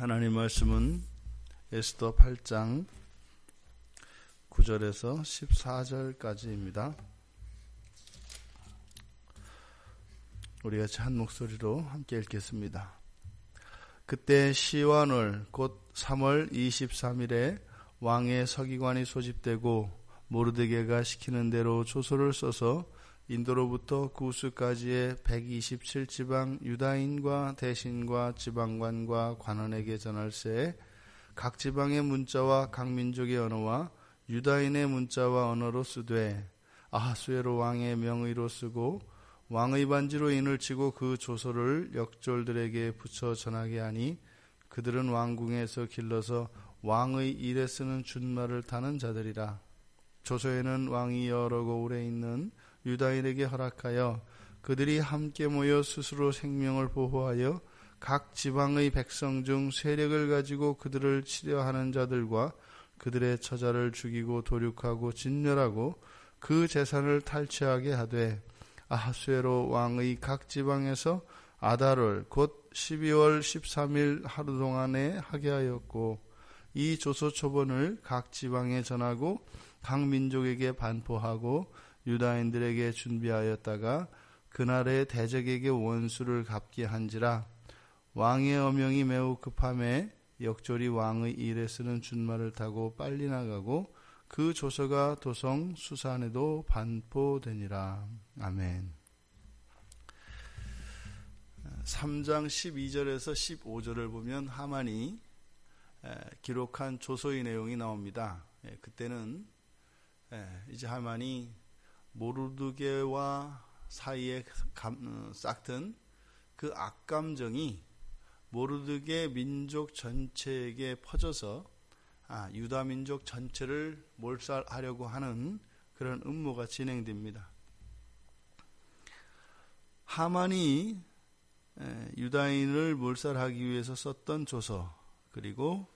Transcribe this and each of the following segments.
하나님 말씀은 에스더 8장 9절에서 14절까지입니다. 우리 같이 한 목소리로 함께 읽겠습니다. 그때 시완월 곧 3월 23일에 왕의 서기관이 소집되고 모르드게가 시키는 대로 조서를 써서 인도로부터 구스까지의 127지방 유다인과 대신과 지방관과 관원에게 전할세 각 지방의 문자와 각 민족의 언어와 유다인의 문자와 언어로 쓰되 아하수에로 왕의 명의로 쓰고 왕의 반지로 인을 치고 그 조서를 역졸들에게 붙여 전하게 하니 그들은 왕궁에서 길러서 왕의 일에 쓰는 준말을 타는 자들이라. 조서에는 왕이 여러 고을에 있는 유다인에게 허락하여 그들이 함께 모여 스스로 생명을 보호하여 각 지방의 백성 중 세력을 가지고 그들을 치려하는 자들과 그들의 처자를 죽이고 도륙하고 진멸하고 그 재산을 탈취하게 하되 아하수에로 왕의 각 지방에서 아달월 곧 12월 13일 하루 동안에 하게 하였고 이 조서 초본을 각 지방에 전하고 각 민족에게 반포하고 유다인들에게 준비하였다가 그날에 대적에게 원수를 갚게 한지라. 왕의 어명이 매우 급함에 역졸이 왕의 일에 쓰는 준말을 타고 빨리 나가고 그 조서가 도성 수산에도 반포되니라. 아멘. 3장 12절에서 15절을 보면 하만이 기록한 조서의 내용이 나옵니다. 그때는 이제 하만이 모르드게와 사이에 싹튼 그 악감정이 모르드게 민족 전체에게 퍼져서 유다 민족 전체를 몰살하려고 하는 그런 음모가 진행됩니다. 하만이 유다인을 몰살하기 위해서 썼던 조서, 그리고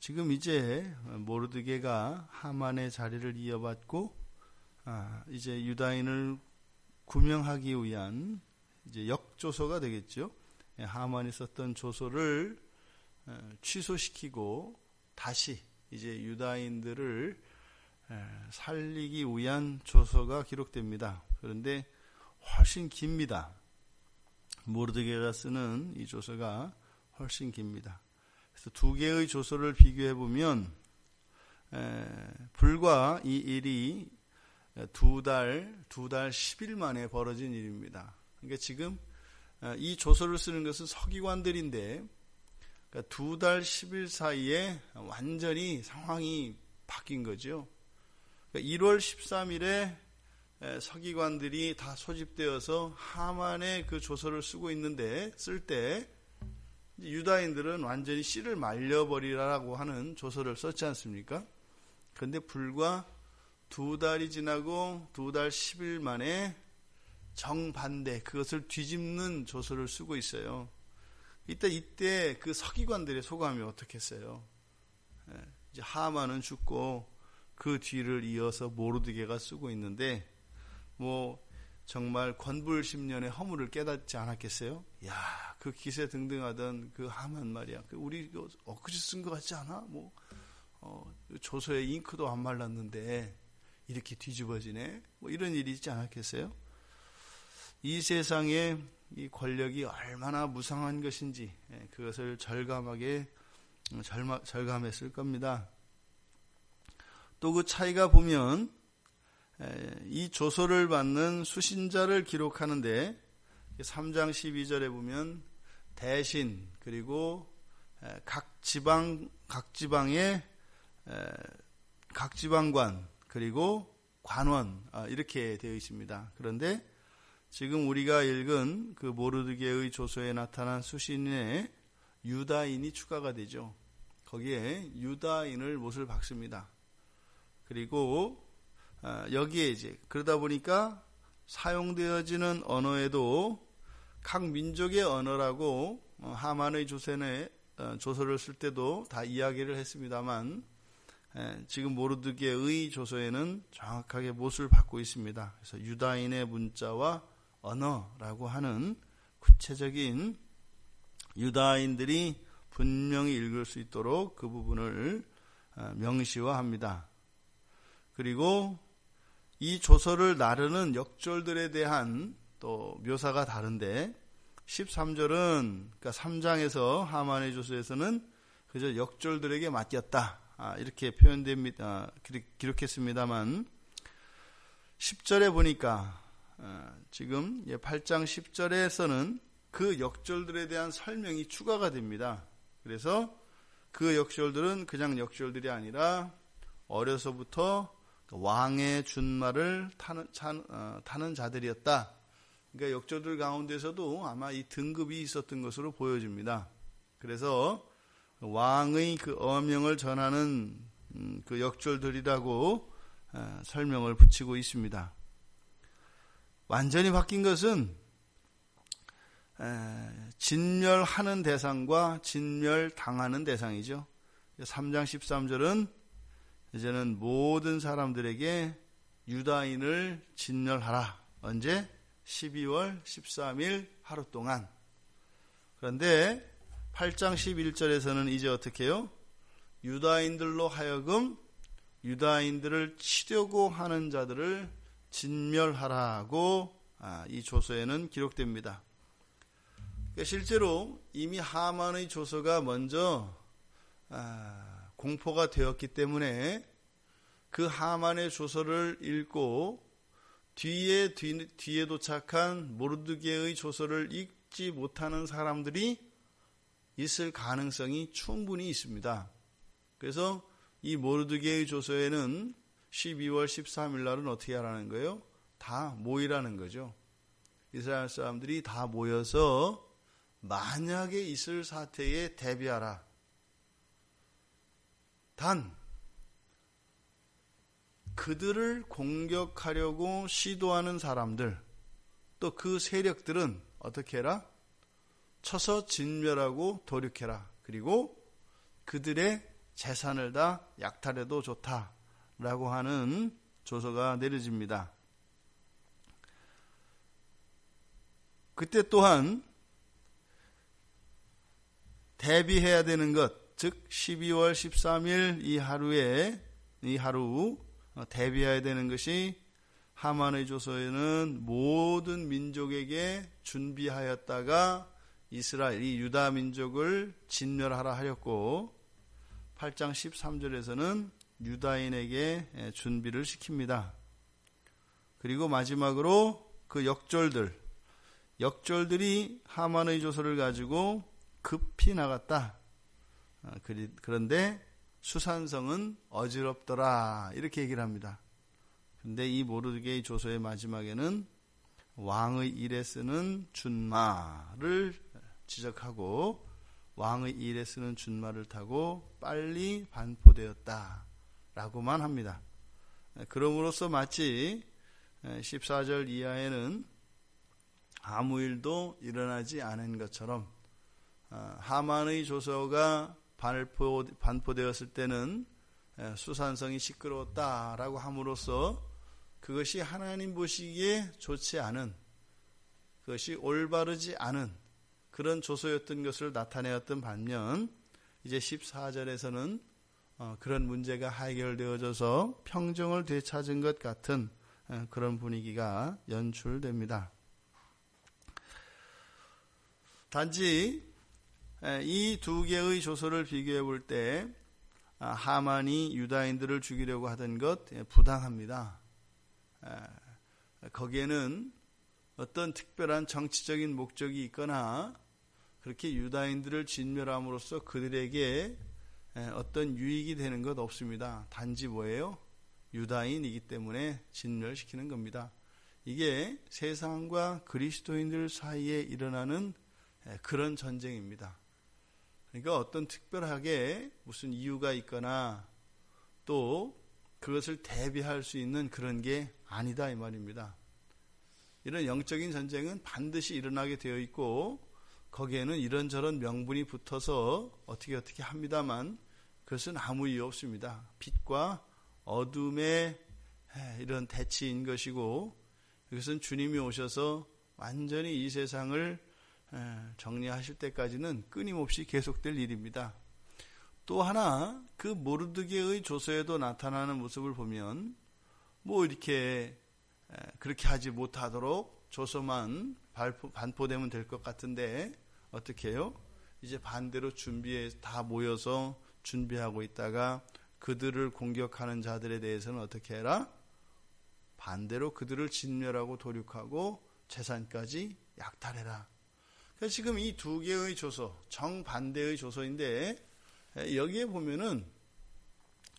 지금 이제 모르드게가 하만의 자리를 이어받고 이제 유다인을 구명하기 위한 이제 역조서가 되겠죠. 하만이 썼던 조서를 취소시키고 다시 이제 유다인들을 살리기 위한 조서가 기록됩니다. 그런데 훨씬 깁니다. 모르드게가 쓰는 이 조서가 훨씬 깁니다. 그래서 두 개의 조서를 비교해 보면 불과 이 일이 두 달 10일 만에 벌어진 일입니다. 그러니까 지금 이 조서를 쓰는 것은 서기관들인데 그러니까 두 달 10일 사이에 완전히 상황이 바뀐 거죠. 그러니까 1월 13일에 서기관들이 다 소집되어서 하만의 그 조서를 쓰고 있는데 쓸 때 유다인들은 완전히 씨를 말려버리라고 하는 조서를 썼지 않습니까? 그런데 불과 두 달이 지나고 두 달 10일 만에 정반대, 그것을 뒤집는 조서를 쓰고 있어요. 이때 그 서기관들의 소감이 어떻겠어요? 이제 하만은 죽고 그 뒤를 이어서 모르드게가 쓰고 있는데 정말 권불심년의 허물을 깨닫지 않았겠어요? 야, 그 기세 등등하던 그 하만 말이야. 우리 엊그제 쓴 것 같지 않아? 조서에 잉크도 안 말랐는데 이렇게 뒤집어지네? 이런 일이 있지 않았겠어요? 이 세상에 이 권력이 얼마나 무상한 것인지 그것을 절감했을 겁니다. 또 그 차이가 보면 이 조서를 받는 수신자를 기록하는데 3장 12절에 보면 대신 그리고 각 지방의 각 지방관 그리고 관원 이렇게 되어 있습니다. 그런데 지금 우리가 읽은 그 모르드게의 조서에 나타난 수신에 유다인이 추가가 되죠. 거기에 유다인을 못을 박습니다. 그리고 여기에 이제 그러다 보니까 사용되어지는 언어에도 각 민족의 언어라고 하만의 조서를 쓸 때도 다 이야기를 했습니다만 지금 모르드게의 조서에는 정확하게 못을 받고 있습니다. 그래서 유다인의 문자와 언어라고 하는 구체적인 유다인들이 분명히 읽을 수 있도록 그 부분을 명시화합니다. 그리고 이 조서를 나르는 역졸들에 대한 또 묘사가 다른데 13절은 그러니까 3장에서 하만의 조서에서는 그저 역졸들에게 맡겼다 이렇게 표현됩니다. 기록했습니다만 10절에 보니까 지금 8장 10절에서는 그 역졸들에 대한 설명이 추가가 됩니다. 그래서 그 역졸들은 그냥 역졸들이 아니라 어려서부터 왕의 준말을 타는 자들이었다. 그러니까 역졸들 가운데서도 아마 이 등급이 있었던 것으로 보여집니다. 그래서 왕의 그 어명을 전하는 그 역졸들이라고 설명을 붙이고 있습니다. 완전히 바뀐 것은 진멸하는 대상과 진멸당하는 대상이죠. 3장 13절은 이제는 모든 사람들에게 유다인을 진멸하라. 언제? 12월 13일 하루 동안. 그런데 8장 11절에서는 이제 어떻게 해요? 유다인들로 하여금 유다인들을 치려고 하는 자들을 진멸하라고 이 조서에는 기록됩니다. 실제로 이미 하만의 조서가 먼저 공포가 되었기 때문에 그 하만의 조서를 읽고 뒤에 도착한 모르드게의 조서를 읽지 못하는 사람들이 있을 가능성이 충분히 있습니다. 그래서 이 모르드게의 조서에는 12월 13일 날은 어떻게 하라는 거예요? 다 모이라는 거죠. 이스라엘 사람들이 다 모여서 만약에 있을 사태에 대비하라. 단 그들을 공격하려고 시도하는 사람들 또 그 세력들은 어떻게 해라? 쳐서 진멸하고 도륙해라. 그리고 그들의 재산을 다 약탈해도 좋다라고 하는 조서가 내려집니다. 그때 또한 대비해야 되는 것, 즉 12월 13일 이 하루 대비해야 되는 것이 하만의 조서에는 모든 민족에게 준비하였다가 이스라엘, 이 유다 민족을 진멸하라 하였고 8장 13절에서는 유다인에게 준비를 시킵니다. 그리고 마지막으로 그 역졸들이 하만의 조서를 가지고 급히 나갔다. 그런데 수산성은 어지럽더라. 이렇게 얘기를 합니다. 근데 이 모르드게의 조서의 마지막에는 왕의 일에 쓰는 준마를 지적하고 왕의 일에 쓰는 준마를 타고 빨리 반포되었다. 라고만 합니다. 그럼으로써 마치 14절 이하에는 아무 일도 일어나지 않은 것처럼 하만의 조서가 반포되었을 때는 수산성이 시끄러웠다라고 함으로써 그것이 하나님 보시기에 좋지 않은, 그것이 올바르지 않은 그런 조서였던 것을 나타내었던 반면 이제 14절에서는 그런 문제가 해결되어져서 평정을 되찾은 것 같은 그런 분위기가 연출됩니다. 단지 이 두 개의 조서를 비교해 볼 때 하만이 유다인들을 죽이려고 하던 것 부당합니다. 거기에는 어떤 특별한 정치적인 목적이 있거나 그렇게 유다인들을 진멸함으로써 그들에게 어떤 유익이 되는 것 없습니다. 단지 뭐예요? 유다인이기 때문에 진멸시키는 겁니다. 이게 세상과 그리스도인들 사이에 일어나는 그런 전쟁입니다. 그러니까 어떤 특별하게 무슨 이유가 있거나 또 그것을 대비할 수 있는 그런 게 아니다 이 말입니다. 이런 영적인 전쟁은 반드시 일어나게 되어 있고 거기에는 이런저런 명분이 붙어서 어떻게 합니다만 그것은 아무 이유 없습니다. 빛과 어둠의 이런 대치인 것이고 이것은 주님이 오셔서 완전히 이 세상을 정리하실 때까지는 끊임없이 계속될 일입니다. 또 하나, 그 모르드게의 조서에도 나타나는 모습을 보면 뭐 이렇게 그렇게 하지 못하도록 조서만 반포되면 될 것 같은데 어떻게 해요? 이제 반대로 준비해 다 모여서 준비하고 있다가 그들을 공격하는 자들에 대해서는 어떻게 해라? 반대로 그들을 진멸하고 도륙하고 재산까지 약탈해라. 그러니까 지금 이 두 개의 조서, 정반대의 조서인데 여기에 보면은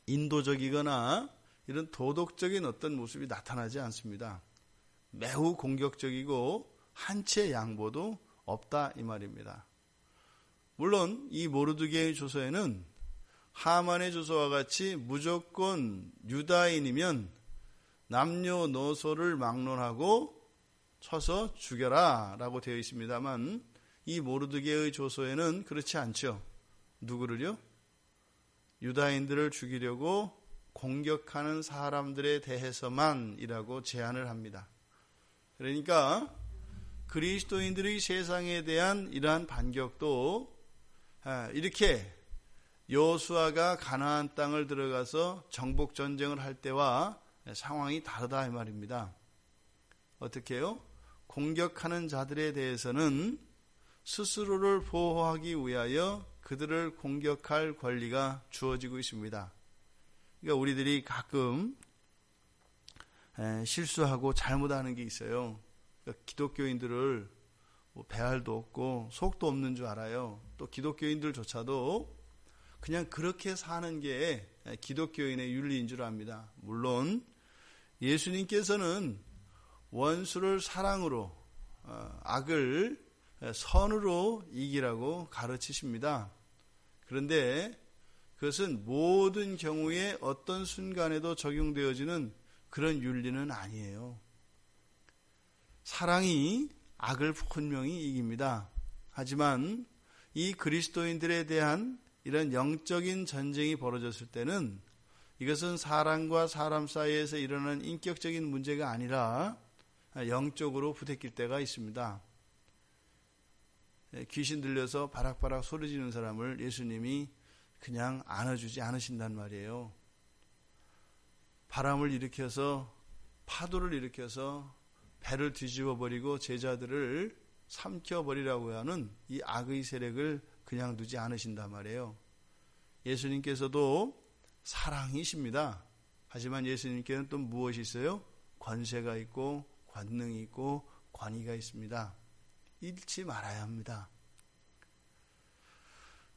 인도적이거나 이런 도덕적인 어떤 모습이 나타나지 않습니다. 매우 공격적이고 한치의 양보도 없다 이 말입니다. 물론 이 모르드게의 조서에는 하만의 조서와 같이 무조건 유다인이면 남녀노소를 막론하고 쳐서 죽여라 라고 되어 있습니다만 이 모르드게의 조서에는 그렇지 않죠. 누구를요? 유다인들을 죽이려고 공격하는 사람들에 대해서만이라고 제안을 합니다. 그러니까 그리스도인들의 세상에 대한 이러한 반격도 이렇게 여호수아가 가나안 땅을 들어가서 정복 전쟁을 할 때와 상황이 다르다 이 말입니다. 어떻게 해요? 공격하는 자들에 대해서는 스스로를 보호하기 위하여 그들을 공격할 권리가 주어지고 있습니다. 그러니까 우리들이 가끔 실수하고 잘못하는 게 있어요. 그러니까 기독교인들을 뭐 배알도 없고 속도 없는 줄 알아요. 또 기독교인들조차도 그냥 그렇게 사는 게 기독교인의 윤리인 줄 압니다. 물론 예수님께서는 원수를 사랑으로 악을 선으로 이기라고 가르치십니다. 그런데 그것은 모든 경우에 어떤 순간에도 적용되어지는 그런 윤리는 아니에요. 사랑이 악을 분명히 이깁니다. 하지만 이 그리스도인들에 대한 이런 영적인 전쟁이 벌어졌을 때는 이것은 사람과 사람 사이에서 일어나는 인격적인 문제가 아니라 영적으로 부대낄 때가 있습니다. 귀신 들려서 바락바락 소리 지르는 사람을 예수님이 그냥 안아주지 않으신단 말이에요. 바람을 일으켜서 파도를 일으켜서 배를 뒤집어버리고 제자들을 삼켜버리라고 하는 이 악의 세력을 그냥 두지 않으신단 말이에요. 예수님께서도 사랑이십니다. 하지만 예수님께는 또 무엇이 있어요? 권세가 있고 권능이 있고 권위가 있습니다. 잃지 말아야 합니다.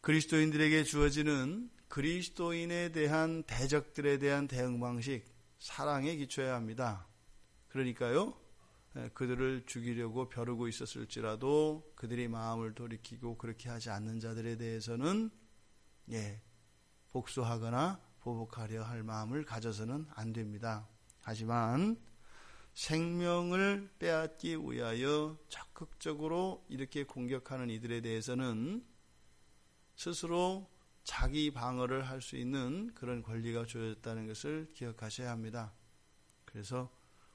그리스도인들에게 주어지는 그리스도인에 대한 대적들에 대한 대응 방식, 사랑에 기초해야 합니다. 그러니까요, 그들을 죽이려고 벼르고 있었을지라도 그들이 마음을 돌이키고 그렇게 하지 않는 자들에 대해서는 복수하거나 보복하려 할 마음을 가져서는 안 됩니다. 하지만 생명을 빼앗기 위하여 적극적으로 이렇게 공격하는 이들에 대해서는 스스로 자기 방어를 할 수 있는 그런 권리가 주어졌다는 것을 기억하셔야 합니다. 그래서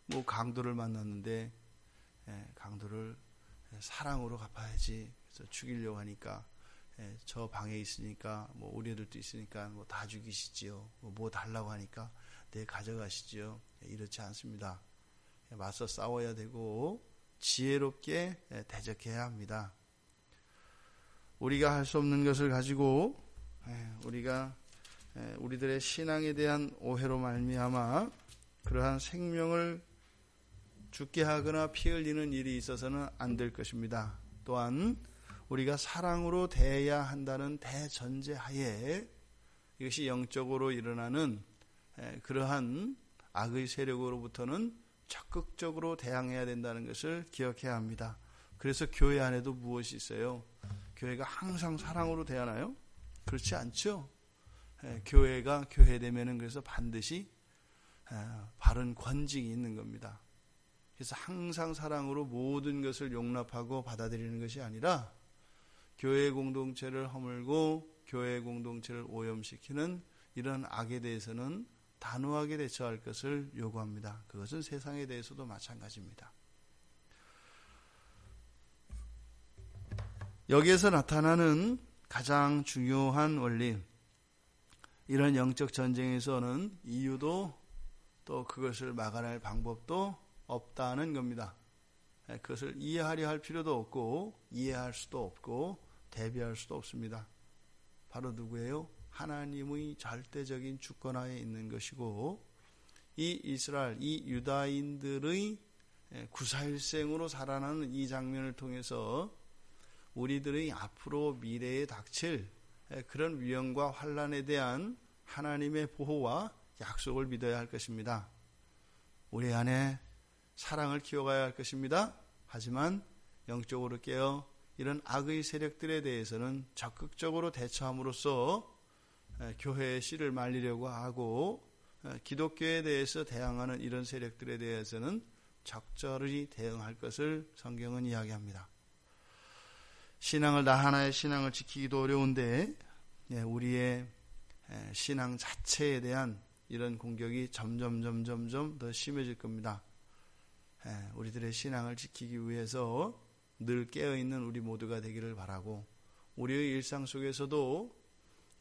뭐 강도를 만났는데 강도를 사랑으로 갚아야지. 그래서 죽이려고 하니까 저 방에 있으니까 뭐 우리 애들도 있으니까 뭐 다 죽이시지요. 뭐 달라고 하니까 네 가져가시지요. 이렇지 않습니다. 맞서 싸워야 되고 지혜롭게 대적해야 합니다. 우리가 할 수 없는 것을 가지고 우리가 우리들의 신앙에 대한 오해로 말미암아 그러한 생명을 죽게 하거나 피 흘리는 일이 있어서는 안 될 것입니다. 또한 우리가 사랑으로 대해야 한다는 대전제하에 이것이 영적으로 일어나는 그러한 악의 세력으로부터는 적극적으로 대항해야 된다는 것을 기억해야 합니다. 그래서 교회 안에도 무엇이 있어요? 교회가 항상 사랑으로 대하나요? 그렇지 않죠. 교회가 교회되면은 그래서 반드시 바른 권징이 있는 겁니다. 그래서 항상 사랑으로 모든 것을 용납하고 받아들이는 것이 아니라 교회 공동체를 허물고 교회 공동체를 오염시키는 이런 악에 대해서는 단호하게 대처할 것을 요구합니다. 그것은 세상에 대해서도 마찬가지입니다. 여기에서 나타나는 가장 중요한 원리, 이런 영적 전쟁에서는 이유도 또 그것을 막아낼 방법도 없다는 겁니다. 그것을 이해하려 할 필요도 없고 이해할 수도 없고 대비할 수도 없습니다. 바로 누구예요? 하나님의 절대적인 주권하에 있는 것이고, 이 이스라엘, 이 유다인들의 구사일생으로 살아나는 이 장면을 통해서 우리들의 앞으로 미래에 닥칠 그런 위험과 환난에 대한 하나님의 보호와 약속을 믿어야 할 것입니다. 우리 안에 사랑을 키워가야 할 것입니다. 하지만 영적으로 깨어 이런 악의 세력들에 대해서는 적극적으로 대처함으로써 교회의 씨를 말리려고 하고, 기독교에 대해서 대항하는 이런 세력들에 대해서는 적절히 대응할 것을 성경은 이야기합니다. 신앙을, 나 하나의 신앙을 지키기도 어려운데 우리의 신앙 자체에 대한 이런 공격이 점점 더 심해질 겁니다. 우리들의 신앙을 지키기 위해서 늘 깨어있는 우리 모두가 되기를 바라고, 우리의 일상 속에서도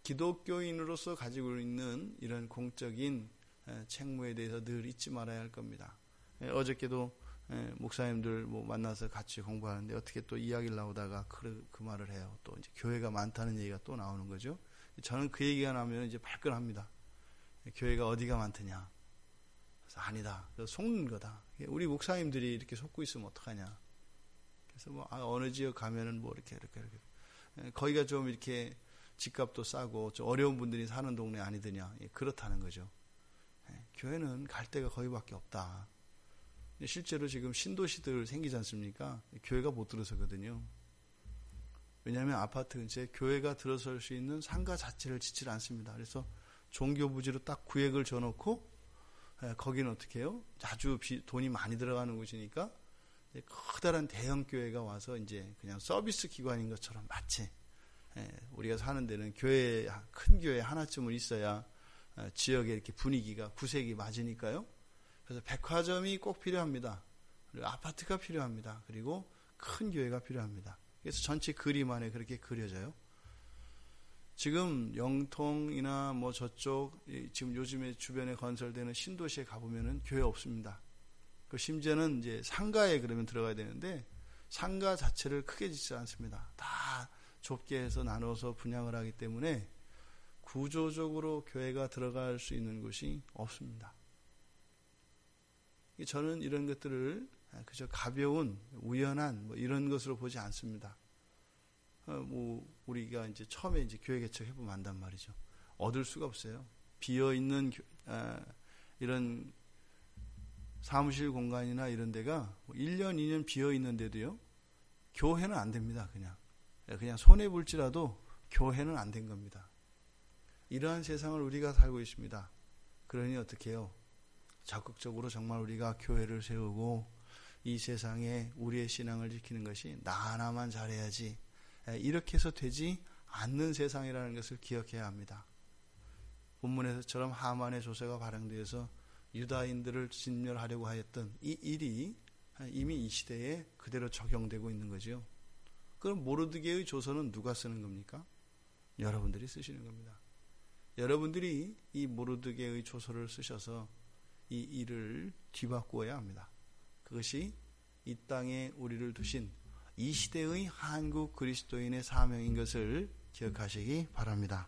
기독교인으로서 가지고 있는 이런 공적인 책무에 대해서 늘 잊지 말아야 할 겁니다. 어저께도 목사님들 만나서 같이 공부하는데 어떻게 또 이야기를 나오다가 그 말을 해요. 또 이제 교회가 많다는 얘기가 또 나오는 거죠. 저는 그 얘기가 나오면 이제 발끈합니다. 교회가 어디가 많더냐? 그래서 아니다. 속는 거다. 우리 목사님들이 이렇게 속고 있으면 어떡하냐? 그래서 어느 지역 가면은 이렇게 거기가 좀 이렇게 집값도 싸고 좀 어려운 분들이 사는 동네 아니더냐? 그렇다는 거죠. 교회는 갈 데가 거기밖에 없다. 실제로 지금 신도시들 생기지 않습니까? 교회가 못 들어서거든요. 왜냐하면 아파트 근처에 교회가 들어설 수 있는 상가 자체를 짓질 않습니다. 그래서 종교부지로 딱 구획을 줘놓고 거기는 어떻게 해요? 아주 돈이 많이 들어가는 곳이니까 커다란 대형 교회가 와서 이제 그냥 서비스 기관인 것처럼 마치 우리가 사는 데는 큰 교회 하나쯤은 있어야 지역의 이렇게 분위기가 구색이 맞으니까요. 그래서 백화점이 꼭 필요합니다. 그리고 아파트가 필요합니다. 그리고 큰 교회가 필요합니다. 그래서 전체 그림 안에 그렇게 그려져요. 지금 영통이나 저쪽 지금 요즘에 주변에 건설되는 신도시에 가보면은 교회 없습니다. 그 심지어는 이제 상가에 그러면 들어가야 되는데 상가 자체를 크게 짓지 않습니다. 다 좁게 해서 나눠서 분양을 하기 때문에 구조적으로 교회가 들어갈 수 있는 곳이 없습니다. 저는 이런 것들을 그저 가벼운 우연한 이런 것으로 보지 않습니다. 우리가 이제 처음에 이제 교회 개척해 보면 안단 말이죠. 얻을 수가 없어요. 비어 있는 이런 사무실 공간이나 이런 데가 1년, 2년 비어 있는데도요. 교회는 안 됩니다. 그냥 손해 볼지라도 교회는 안 된 겁니다. 이러한 세상을 우리가 살고 있습니다. 그러니 어떻게 해요? 적극적으로 정말 우리가 교회를 세우고 이 세상에 우리의 신앙을 지키는 것이 나 하나만 잘해야지, 이렇게 해서 되지 않는 세상이라는 것을 기억해야 합니다. 본문에서처럼 하만의 조세가 발행되어서 유다인들을 진멸하려고 하였던 이 일이 이미 이 시대에 그대로 적용되고 있는 거죠. 그럼 모르드게의 조서는 누가 쓰는 겁니까? 여러분들이 쓰시는 겁니다. 여러분들이 이 모르드게의 조서를 쓰셔서 이 일을 뒤바꾸어야 합니다. 그것이 이 땅에 우리를 두신 이 시대의 한국 그리스도인의 사명인 것을 기억하시기 바랍니다.